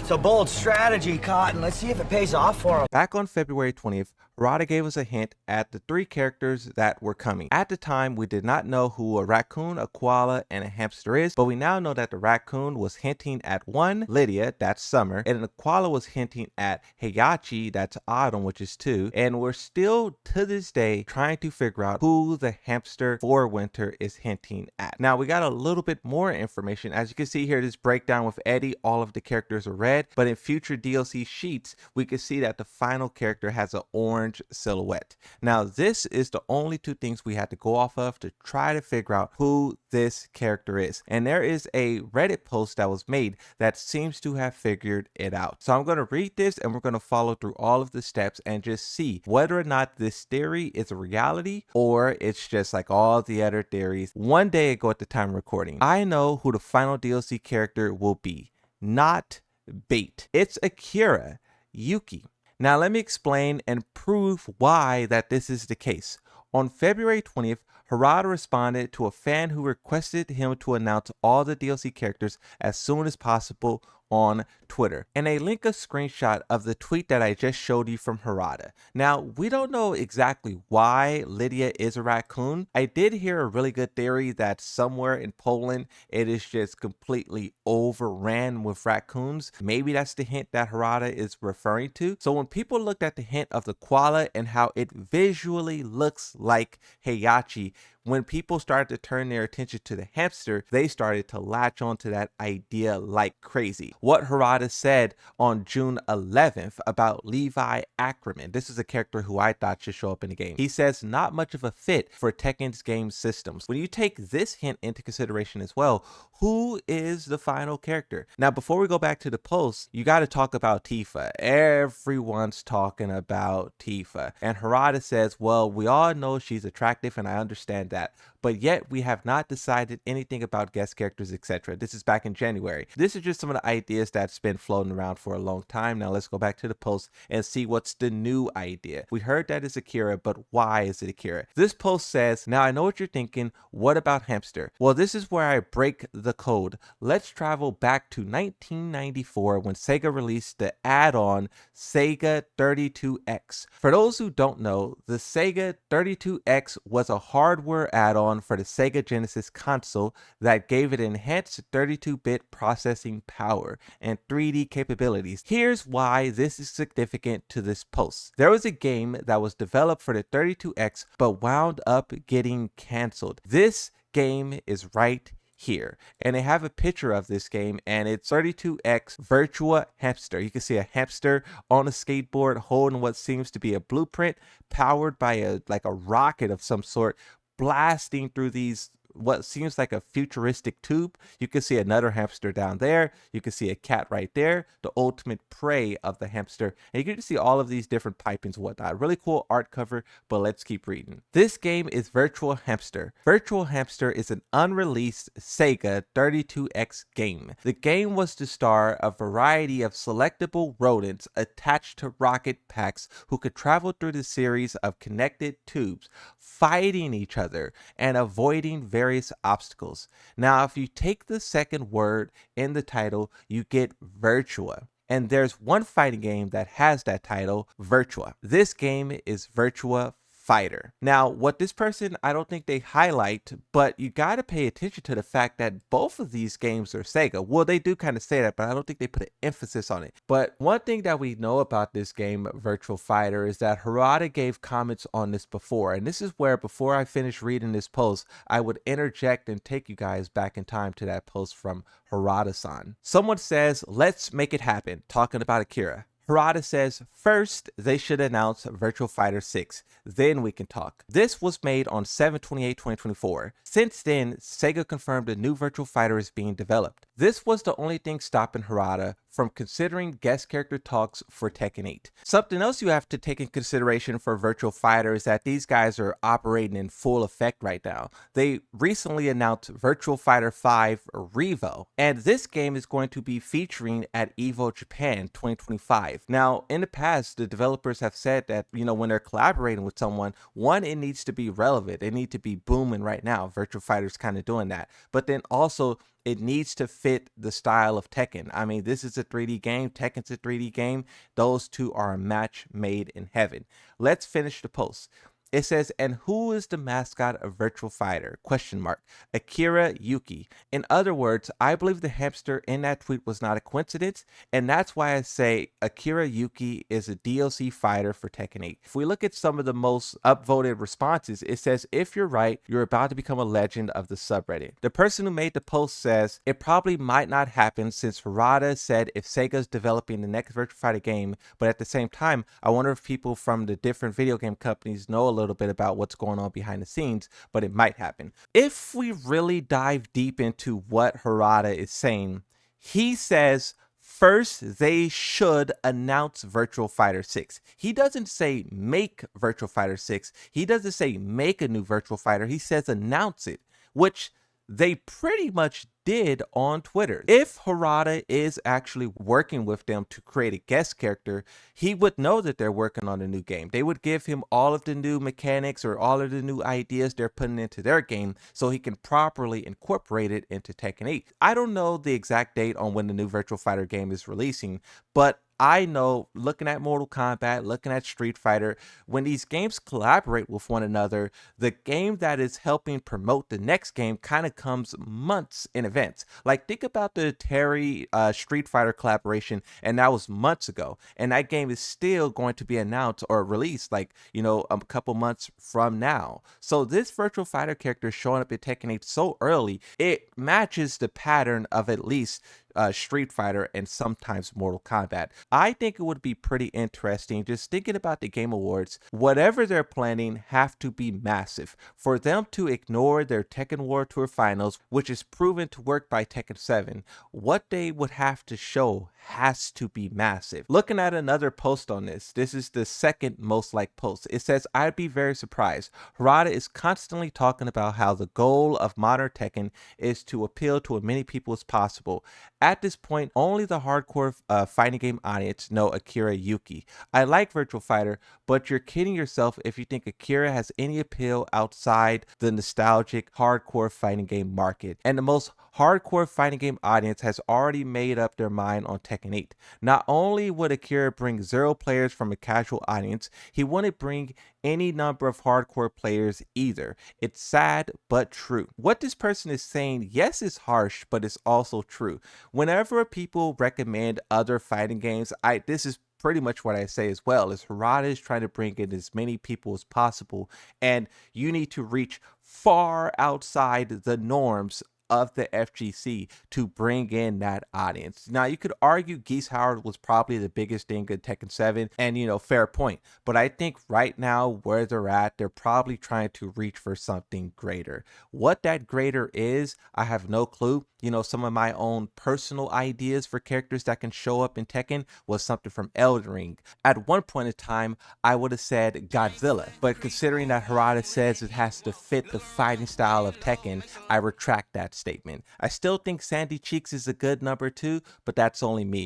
It's a bold strategy, Cotton. Let's see if it pays off for him. Back on February 20th, Harada gave us a hint at the 3 characters that were coming. At the time, we did not know who a raccoon, a koala, and a hamster is, but we now know that the raccoon was hinting at 1, Lydia, that's summer, and the koala was hinting at Heihachi, that's autumn, which is 2, and we're still, to this day, trying to figure out who the hamster for winter is hinting at. Now, we got a little bit more information. As you can see here, this breakdown with Eddie, all of the characters are red, but in future DLC sheets, we can see that the final character has an orange silhouette. Now, this is the only 2 things we had to go off of to try to figure out who this character is. And there is a Reddit post that was made that seems to have figured it out. So I'm going to read this and we're going to follow through all of the steps and just see whether or not this theory is a reality or it's just like all the other theories. One day ago at the time of recording, I know who the final DLC character will be. Not bait. It's Akira, Yuki. Now let me explain and prove why that this is the case. On February 20th, Harada responded to a fan who requested him to announce all the DLC characters as soon as possible on Twitter, and they link a screenshot of the tweet that I just showed you from Harada. Now, we don't know exactly why Lydia is a raccoon. I did hear a really good theory that somewhere in Poland it is just completely overran with raccoons. Maybe that's the hint that Harada is referring to. So when people looked at the hint of the koala and how it visually looks like Heihachi, when people started to turn their attention to the hamster, they started to latch onto that idea like crazy. What Harada said on June 11th about Levi Ackerman, this is a character who I thought should show up in the game. He says not much of a fit for Tekken's game systems. When you take this hint into consideration as well, who is the final character? Now, before we go back to the post, you got to talk about Tifa. Everyone's talking about Tifa. And Harada says, well, we all know she's attractive and I understand that, but yet we have not decided anything about guest characters, etc. This is back in January. This is just some of the ideas that's been floating around for a long time. Now let's go back to the post and see what's the new idea. We heard that it's Akira, but why is it Akira? This post says, now I know what you're thinking, what about hamster? Well, this is where I break the code. Let's travel back to 1994 when Sega released the add-on Sega 32X. For those who don't know, the Sega 32X was a hardware add-on for the Sega Genesis console that gave it enhanced 32-bit processing power and 3D capabilities. Here's why this is significant to this post. There was a game that was developed for the 32X but wound up getting canceled. This game is right here, and they have a picture of this game, and it's 32X Virtua Hamster. You can see a hamster on a skateboard holding what seems to be a blueprint powered by a rocket of some sort, blasting through these what seems like a futuristic tube. You can see another hamster down there. You can see a cat right there, the ultimate prey of the hamster. And you can just see all of these different pipings and whatnot. Really cool art cover, but let's keep reading. This game is Virtua Hamster. Virtua Hamster is an unreleased Sega 32X game. The game was to star a variety of selectable rodents attached to rocket packs who could travel through the series of connected tubes, fighting each other and avoiding various obstacles. Now, if you take the second word in the title, you get Virtua. And there's one fighting game that has that title, Virtua. This game is Virtua Fighter. Now, what this person, I don't think they highlight, but you got to pay attention to the fact that both of these games are Sega. Well, they do kind of say that, but I don't think they put an emphasis on it. But one thing that we know about this game, Virtua Fighter, is that Harada gave comments on this before. And this is where, before I finish reading this post, I would interject and take you guys back in time to that post from Harada-san. Someone says, let's make it happen, talking about Akira. Harada says, first, they should announce Virtua Fighter 6, then we can talk. This was made on 7/28/2024. Since then, Sega confirmed a new Virtua Fighter is being developed. This was the only thing stopping Harada from considering guest character talks for Tekken 8. Something else you have to take in consideration for Virtua Fighter is that these guys are operating in full effect right now. They recently announced Virtua Fighter 5 Revo, and this game is going to be featuring at EVO Japan 2025. Now, in the past, the developers have said that, when they're collaborating with someone, one, it needs to be relevant. It needs to be booming right now. Virtua Fighter's kind of doing that. But then also, it needs to fit the style of Tekken. I mean, this is a 3D game. Tekken's a 3D game. Those two are a match made in heaven. Let's finish the post. It says, and who is the mascot of Virtua Fighter? Question mark. Akira Yuki. In other words, I believe the hamster in that tweet was not a coincidence, and that's why I say Akira Yuki is a DLC fighter for Tekken 8. If we look at some of the most upvoted responses, it says, if you're right, you're about to become a legend of the subreddit. The person who made the post says, it probably might not happen since Harada said if Sega's developing the next Virtua Fighter game, but at the same time, I wonder if people from the different video game companies know a little bit about what's going on behind the scenes, but it might happen. If we really dive deep into what Harada is saying, he says first they should announce Virtua Fighter 6. He doesn't say make Virtua Fighter 6. He doesn't say make a new Virtua Fighter. He says announce it, which they pretty much did on Twitter. If Harada is actually working with them to create a guest character, he would know that they're working on a new game. They would give him all of the new mechanics or all of the new ideas they're putting into their game so he can properly incorporate it into Tekken 8. I don't know the exact date on when the new Virtua Fighter game is releasing, but I know, looking at Mortal Kombat, looking at Street Fighter, when these games collaborate with one another, the game that is helping promote the next game kind of comes months in advance. Like, think about the Terry Street Fighter collaboration, and that was months ago. And that game is still going to be announced or released, like, you know, a couple months from now. So this Virtua Fighter character showing up in Tekken 8 so early, it matches the pattern of at least Street Fighter and sometimes Mortal Kombat. I think it would be pretty interesting, just thinking about the Game Awards, whatever they're planning have to be massive. For them to ignore their Tekken World Tour Finals, which is proven to work by Tekken 7, what they would have to show has to be massive. Looking at another post on this is the second most liked post. It says, I'd be very surprised. Harada is constantly talking about how the goal of modern Tekken is to appeal to as many people as possible. At this point, only the hardcore fighting game audience know Akira Yuki. I like Virtua Fighter, but you're kidding yourself if you think Akira has any appeal outside the nostalgic hardcore fighting game market. And the most hardcore fighting game audience has already made up their mind on Tekken 8. Not only would Akira bring 0 players from a casual audience, he wouldn't bring any number of hardcore players either. It's sad but true. What this person is saying, yes, is harsh, but it's also true. Whenever people recommend other fighting games, this is pretty much what I say as well, is Harada is trying to bring in as many people as possible, and you need to reach far outside the norms of the FGC to bring in that audience. Now, you could argue Geese Howard was probably the biggest thing in Tekken 7, and you know, fair point. But I think right now where they're at, they're probably trying to reach for something greater. What that greater is, I have no clue. You know, some of my own personal ideas for characters that can show up in Tekken was something from Elden Ring. At one point in time, I would have said Godzilla, but considering that Harada says it has to fit the fighting style of Tekken, I retract that statement. I still think Sandy Cheeks is a good number 2, but that's only me.